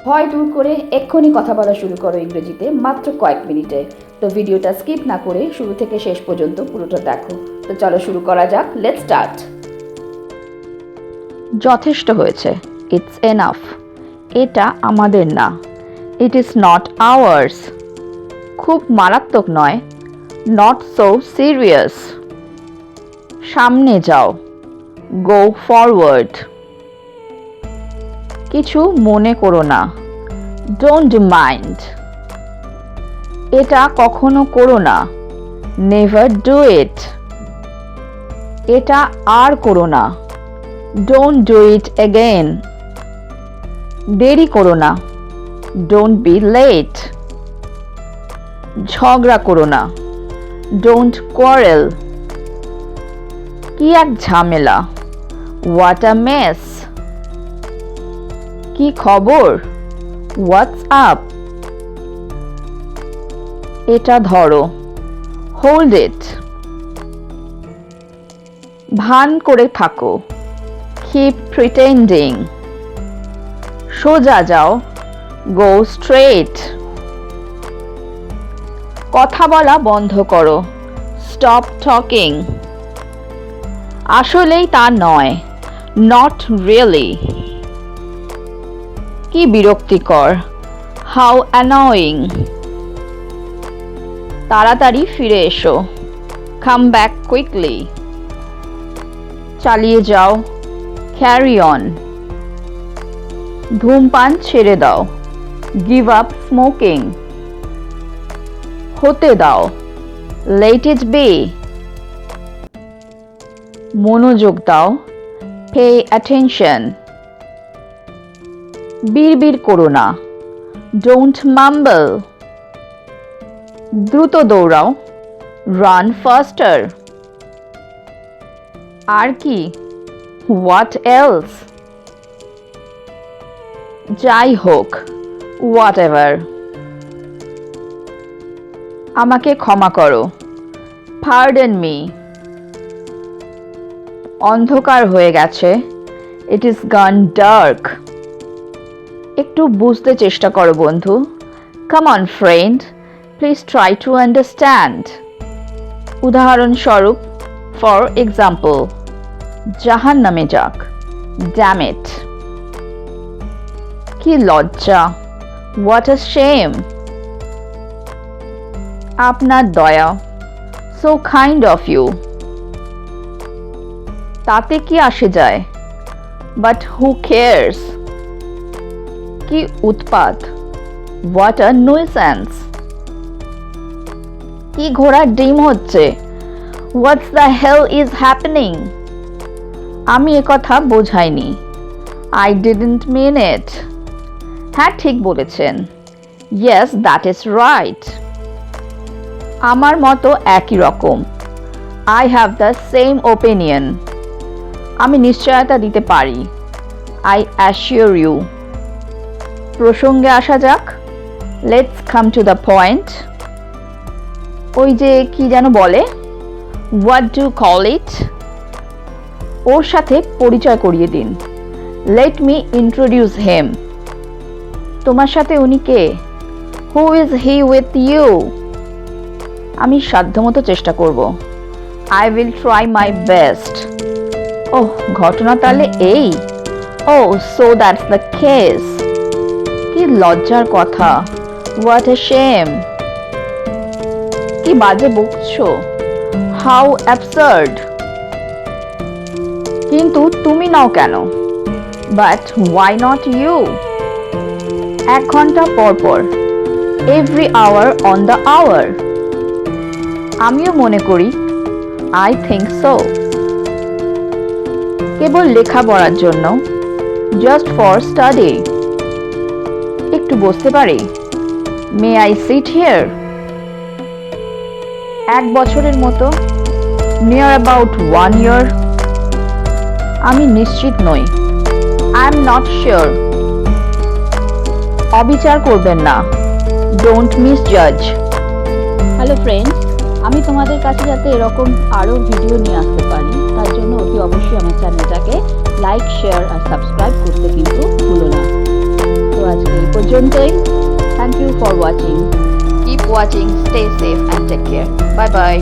ভয় দূর করে এক্ষুনি কথা বলা শুরু করো ইংরেজিতে মাত্র কয়েক মিনিটে। তো ভিডিওটা স্কিপ না করে শুরু থেকে শেষ পর্যন্ত পুরোটা দেখো। তো চলো শুরু করা যাক। Let's start. যথেষ্ট হয়েছে, ইটস এনাফ। এটা আমাদের না, ইট ইজ নট আওয়ার্স। খুব মারাত্মক নয়, নট সো সিরিয়াস। সামনে যাও, গো ফরওয়ার্ড। কিছু মনে করো না, ডোন্ট মাইন্ড। এটা কখনো করো না, নেভার ডু ইট। এটা আর করো না, ডোন্ট ডু ইট এগেইন। দেরি করো না, ডোন্ট বি লেট। ঝগড়া করো না, ডোন্ট কোয়ারেল। কি এক ঝামেলা, হোয়াট আ মেস। কি খবর, হোয়াটস আপ। এটা ধরো, হোল্ড ইট। ভান করে থাকো, কিপ প্রিটেন্ডিং। সোজা যাও, গো স্ট্রেট। কথা বলা বন্ধ করো, স্টপ টকিং। আসলেই তা নয়, নট রিয়েলি। কি বিরক্তিকর, হাউ অ্যানয়িং। তাড়াতাড়ি ফিরে এসো, কাম ব্যাক কুইকলি। চালিয়ে যাও, ক্যারি অন। ধূমপান ছেড়ে দাও, গিভ আপ স্মোকিং। হতে দাও, লেট ইট বি। মনোযোগ দাও, পে অ্যাটেনশন। বিড়বিড় করো না, ডোন্ট মাম্বল। দ্রুত দৌড়াও, রান ফাস্টার। আর কি, হোয়াট এলস। যাই হোক, হোয়াট এভার। আমাকে ক্ষমা করো, পার্ডন মি। অন্ধকার হয়ে গেছে, ইট ইজ গন ডার্ক। একটু বুঝতে চেষ্টা করো বন্ধু, come on friend, please try to understand. উদাহরণস্বরূপ, ফর এক্সাম্পল, জাহান নামে যাক, ড্যাম ইট। কি লজ্জা, হোয়াট আ শেম। আপনার দয়া, সো কাইন্ড অফ ইউ। তাতে কি আসে যায়, বাট হু কেয়ার্স। কি উৎপাত, হোয়াট আ নুইসেন্স। কি ঘোড়ার ডিম হচ্ছে, what's the hell is happening. আমি একথা বোঝাইনি, আই ডিডন্ট মিন ইট। হ্যাঁ ঠিক বলেছেন, ইয়েস দ্যাট ইজ রাইট। আমার মতো একই রকম, I have the same opinion. আমি নিশ্চয়তা দিতে পারি, আই অ্যাসিওর ইউ। প্রসঙ্গে আসা যাক, let's come to the point. ওই যে কি যেন বলে, হোয়াট ডু কল ইট। ওর সাথে পরিচয় করিয়ে দিন, লেট মি ইন্ট্রোডিউস হেম। তোমার সাথে উনি কে, who is he with you. আমি সাধ্যমতো চেষ্টা করব, I will try my best. ওহ, ঘটনা তাহলে এই। Oh so that's the case. কি লজ্জার কথা, হোয়াট এ শেম। কি বাজে বকছো, হাউ অ্যাবসার্ড। কিন্তু তুমি নাও কেন, বাট হোয়াই নট ইউ। 1 ঘন্টা পর পর, every hour on the hour. আমিও মনে করি, আই থিঙ্ক সো। কেবল লেখাপড়ার জন্য, জাস্ট ফর স্টাডি। একটু বসতে পারি, মে আই সিট হিয়ার। 1 বছরের মতো, নিয়ার অ্যাবাউট 1 ইয়ার। আমি নিশ্চিত নই, আই এম নট শিওর। অবিচার করবেন না, ডোন্ট মিসজাজ। হ্যালো ফ্রেন্ডস, আমি তোমাদের কাছে যাতে এরকম আরও ভিডিও নিয়ে আসতে পারি তার জন্য অতি অবশ্যই আমার চ্যানেলটাকে লাইক, শেয়ার আর সাবস্ক্রাইব করতে কিন্তু ভুলো না। তো আজকে এই পর্যন্ত। পর্যন্তই। Thank you for watching. Keep watching, stay safe and take care. Bye by.